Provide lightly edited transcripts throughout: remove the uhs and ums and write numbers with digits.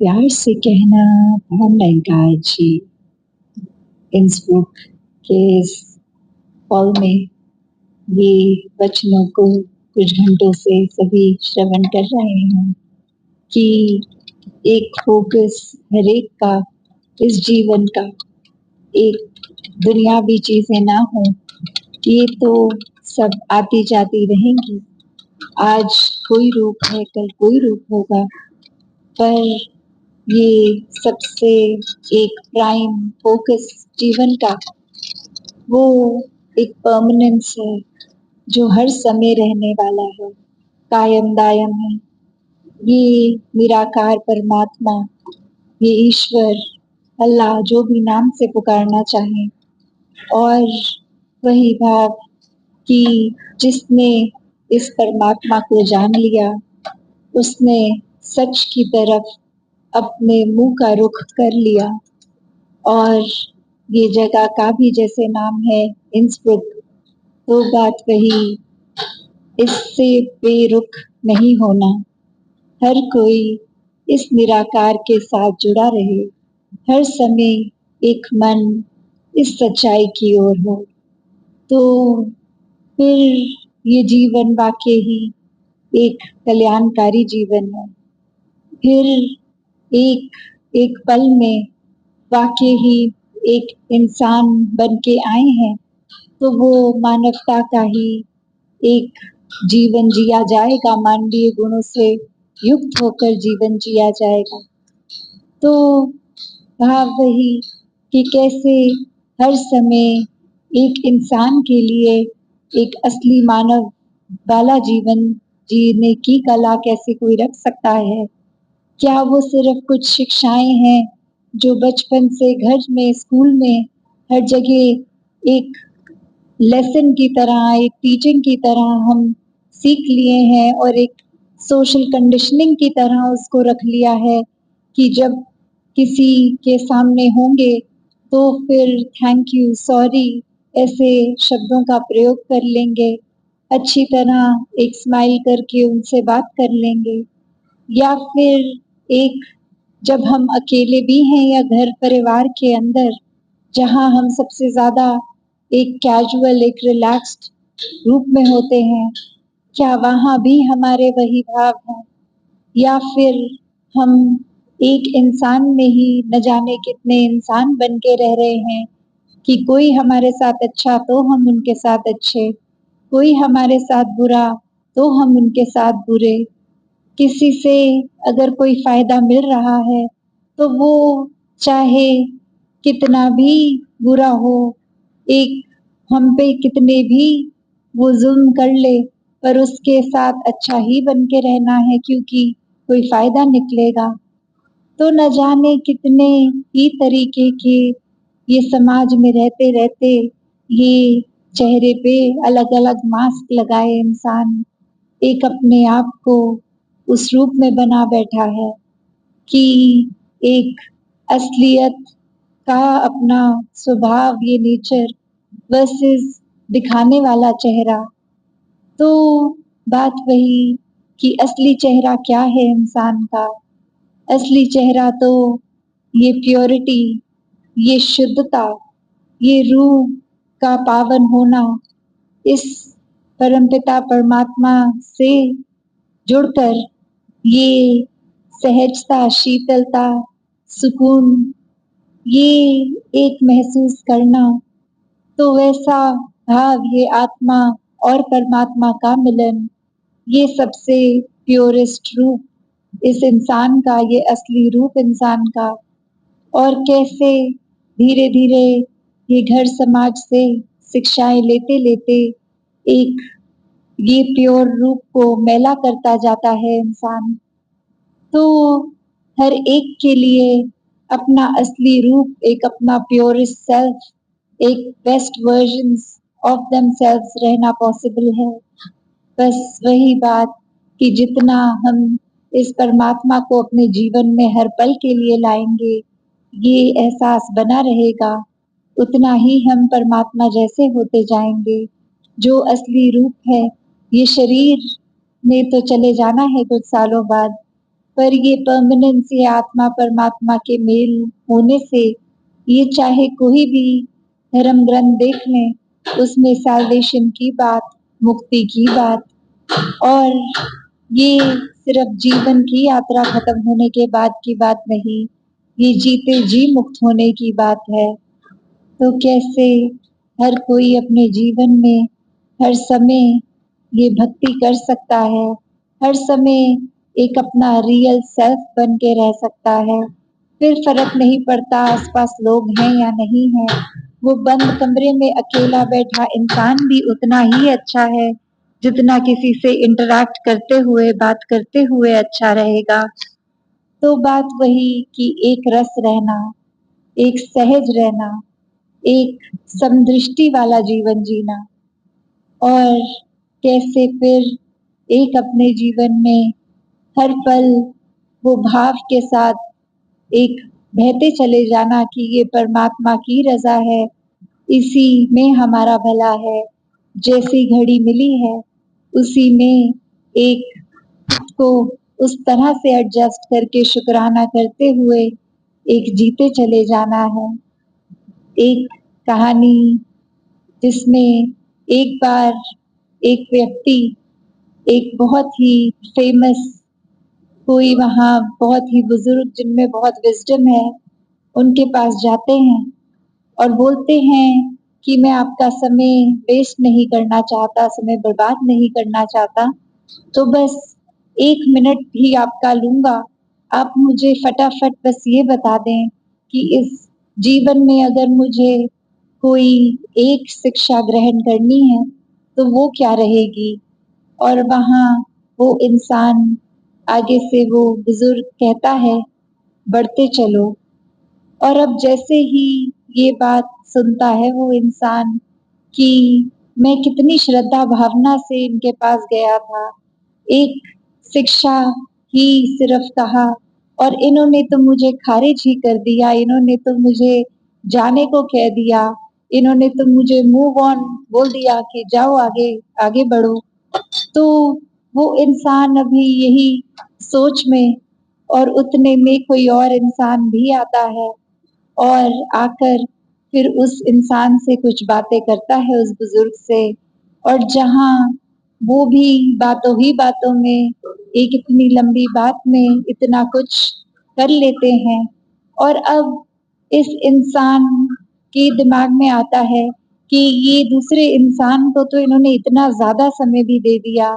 प्यार से कहना भावनाएं जी इस बुक के इस हॉल में ये वचनों को कुछ घंटों से सभी श्रवण कर रहे हैं कि एक फोकस हर एक का इस जीवन का एक दुनियावी चीजें ना हो। ये तो सब आती जाती रहेंगी। आज कोई रूप है, कल कोई रूप होगा, पर ये सबसे एक प्राइम फोकस जीवन का वो एक परमानेंस है जो हर समय रहने वाला है, कायम दायम है। ये निराकार परमात्मा, ये ईश्वर, अल्लाह, जो भी नाम से पुकारना चाहे, और वही भाव कि जिसने इस परमात्मा को जान लिया उसने सच की तरफ अपने मुंह का रुख कर लिया। और ये जगह का भी जैसे नाम है इंस्ब्रुक, तो बात वही, इससे बेरुख नहीं होना। हर कोई इस निराकार के साथ जुड़ा रहे, हर समय एक मन इस सच्चाई की ओर हो, तो फिर ये जीवन वाकई ही एक कल्याणकारी जीवन है। फिर एक एक पल में वाकई ही एक इंसान बन के आए हैं, तो वो मानवता का ही एक जीवन जिया जाएगा, मानवीय गुणों से युक्त होकर जीवन जिया जाएगा। तो भाव वही कि कैसे हर समय एक इंसान के लिए एक असली मानव वाला जीवन जीने की कला कैसे कोई रख सकता है। क्या वो सिर्फ कुछ शिक्षाएं हैं जो बचपन से घर में, स्कूल में, हर जगह एक लेसन की तरह, एक टीचिंग की तरह हम सीख लिए हैं और एक सोशल कंडीशनिंग की तरह उसको रख लिया है कि जब किसी के सामने होंगे तो फिर थैंक यू, सॉरी ऐसे शब्दों का प्रयोग कर लेंगे, अच्छी तरह एक स्माइल करके उनसे बात कर लेंगे, या फिर एक जब हम अकेले भी हैं या घर परिवार के अंदर जहां हम सबसे ज्यादा एक कैजुअल, एक रिलैक्स्ड रूप में होते हैं, क्या वहां भी हमारे वही भाव हैं, या फिर हम एक इंसान में ही न जाने कितने इंसान बन के रह रहे हैं कि कोई हमारे साथ अच्छा तो हम उनके साथ अच्छे, कोई हमारे साथ बुरा तो हम उनके साथ बुरे। किसी से अगर कोई फायदा मिल रहा है तो वो चाहे कितना भी बुरा हो, एक हम पे कितने भी वो जुल्म कर ले, पर उसके साथ अच्छा ही बन के रहना है क्योंकि कोई फायदा निकलेगा। तो न जाने कितने ही तरीके के ये समाज में रहते रहते ये चेहरे पे अलग अलग मास्क लगाए इंसान एक अपने आप को उस रूप में बना बैठा है कि एक असलियत का अपना स्वभाव, ये नेचर वर्सेस दिखाने वाला चेहरा। तो बात वही कि असली चेहरा क्या है इंसान का। असली चेहरा तो ये प्योरिटी, ये शुद्धता, ये रूह का पावन होना, इस परमपिता परमात्मा से जुड़कर ये सहजता, शीतलता, सुकून, ये एक महसूस करना, तो वैसा भाव, ये आत्मा और परमात्मा का मिलन, ये सबसे प्योरेस्ट रूप इस इंसान का, ये असली रूप इंसान का। और कैसे धीरे धीरे ये घर समाज से शिक्षाएं लेते लेते एक ये प्योर रूप को मैला करता जाता है इंसान। तो हर एक के लिए अपना असली रूप, एक अपना प्योरेस्ट सेल्फ, एक बेस्ट वर्जन्स ऑफ देमसेल्व्स रहना पॉसिबल है। बस वही बात कि जितना हम इस परमात्मा को अपने जीवन में हर पल के लिए लाएंगे, ये एहसास बना रहेगा, उतना ही हम परमात्मा जैसे होते जाएंगे। जो असली रूप है, ये शरीर में तो चले जाना है कुछ सालों बाद, पर ये परमानेंस, ये आत्मा परमात्मा के मेल होने से, ये चाहे कोई भी धर्म ग्रंथ देख लें, उसमें सैल्वेशन की बात, मुक्ति की बात, और ये सिर्फ जीवन की यात्रा खत्म होने के बाद की बात नहीं, ये जीते जी मुक्त होने की बात है। तो कैसे हर कोई अपने जीवन में हर समय ये भक्ति कर सकता है, हर समय एक अपना रियल सेल्फ बन के रह सकता है, फिर फर्क नहीं पड़ता आसपास लोग हैं या नहीं है। वो बंद कमरे में अकेला बैठा इंसान भी उतना ही अच्छा है जितना किसी से इंटरैक्ट करते हुए, बात करते हुए अच्छा रहेगा। तो बात वही कि एक रस रहना, एक सहज रहना, एक समदृष्टि वाला जीवन जीना, और कैसे फिर एक अपने जीवन में हर पल वो भाव के साथ एक बहते चले जाना कि ये परमात्मा की रजा है, इसी में हमारा भला है। जैसी घड़ी मिली है उसी में एक को उस तरह से एडजस्ट करके शुक्राना करते हुए एक जीते चले जाना है। एक कहानी जिसमें एक बार एक व्यक्ति, एक बहुत ही फेमस, कोई वहाँ बहुत ही बुजुर्ग जिनमें बहुत विजडम है, उनके पास जाते हैं और बोलते हैं कि मैं आपका समय वेस्ट नहीं करना चाहता, समय बर्बाद नहीं करना चाहता, तो बस 1 मिनट भी आपका लूँगा। आप मुझे फटाफट बस ये बता दें कि इस जीवन में अगर मुझे कोई एक शिक्षा ग्रहण करनी है, तो वो क्या रहेगी? और वहाँ वो इंसान आगे से वो बुजुर्ग कहता है, बढ़ते चलो। और अब जैसे ही ये बात सुनता है वो इंसान कि मैं कितनी श्रद्धा भावना से इनके पास गया था, एक शिक्षा ही सिर्फ कहा और इन्होंने तो मुझे खारिज ही कर दिया, इन्होंने तो मुझे जाने को कह दिया, इन्होंने तो मुझे मूव ऑन बोल दिया कि जाओ आगे, आगे बढ़ो। तो वो इंसान अभी यही सोच में, और उतने में कोई और इंसान भी आता है और आकर फिर उस इंसान से कुछ बातें करता है, उस बुजुर्ग से, और जहाँ वो भी बातों ही बातों में, एक इतनी लंबी बात में इतना कुछ कर लेते हैं। और अब इस इंसान के दिमाग में आता है कि ये दूसरे इंसान को तो इन्होंने इतना ज्यादा समय भी दे दिया,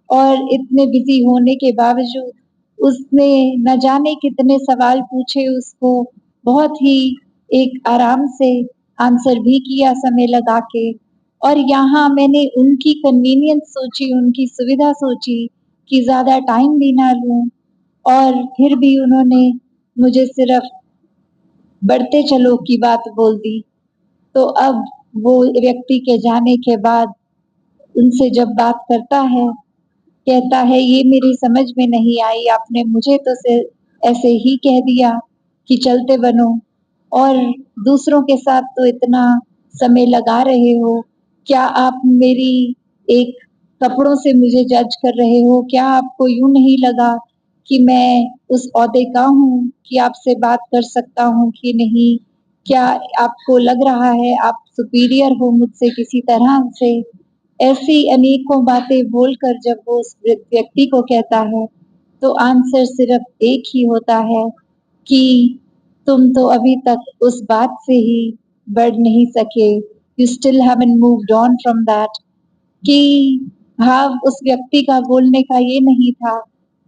और इतने बिजी होने के बावजूद उसने न जाने कितने सवाल पूछे उसको, बहुत ही एक आराम से आंसर भी किया समय लगा के। और यहाँ मैंने उनकी कन्वीनियंस सोची, उनकी सुविधा सोची कि ज्यादा टाइम भी ना लूं, और फिर भी उन्होंने मुझे सिर्फ बढ़ते चलो की बात बोल दी। तो अब वो व्यक्ति के जाने के बाद उनसे जब बात करता है, कहता है ये मेरी समझ में नहीं आई, आपने मुझे तो ऐसे ही कह दिया कि चलते बनो, और दूसरों के साथ तो इतना समय लगा रहे हो, क्या आप मेरी एक कपड़ों से मुझे जज कर रहे हो? क्या आपको यूं नहीं लगा कि मैं उस ओहदे का हूँ कि आपसे बात कर सकता हूँ कि नहीं? क्या आपको लग रहा है आप सुपीरियर हो मुझसे किसी तरह से? ऐसी अनेकों बातें बोलकर जब वो उस व्यक्ति को कहता है, तो आंसर सिर्फ एक ही होता है कि तुम तो अभी तक उस बात से ही बढ़ नहीं सके, you still haven't moved on from that. कि भाव उस व्यक्ति का बोलने का ये नहीं था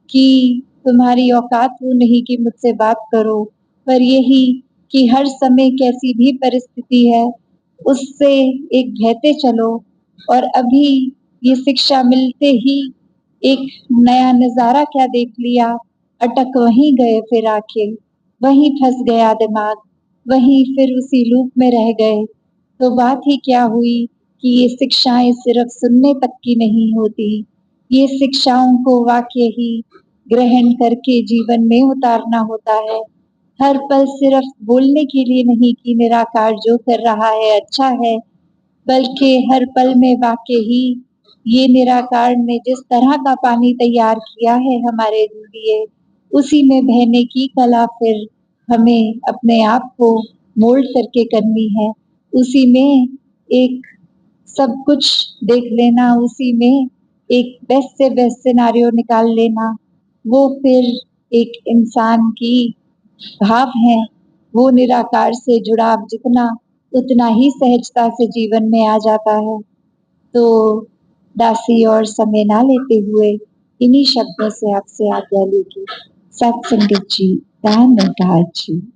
कि तुम्हारी औकात वो नहीं कि मुझसे बात करो, पर यही कि हर समय कैसी भी परिस्थिति है, उससे एक बहते चलो। और अभी ये शिक्षा मिलते ही एक नया नज़ारा क्या देख लिया, अटक वहीं गए फिर आके, वहीं फँस गया दिमाग, वहीं फिर उसी लूप में रह गए। तो बात ही क्या हुई कि ये शिक्षाएँ सिर्फ सुनने तक की नहीं होती, ये शिक्षाओं को वाक़ई ही ग्रहण करके जीवन में उतारना होता है। हर पल सिर्फ बोलने के लिए नहीं कि निराकार जो कर रहा है अच्छा है, बल्कि हर पल में वाक़ई ही ये निराकार ने जिस तरह का पानी तैयार किया है हमारे लिए, उसी में बहने की कला फिर हमें अपने आप को मोल्ड करके करनी है, उसी में एक सब कुछ देख लेना, उसी में एक बेस्ट से बेस्ट सिनेरियो निकाल लेना, वो फिर एक इंसान की भाव है। वो निराकार से जुड़ाव जितना उतना ही सहजता से जीवन में आ जाता है। तो दासी और समय ना लेते हुए इन्हीं शब्दों से आपसे आज्ञा लेगी। सत्संगत जी, धन्यवाद जी।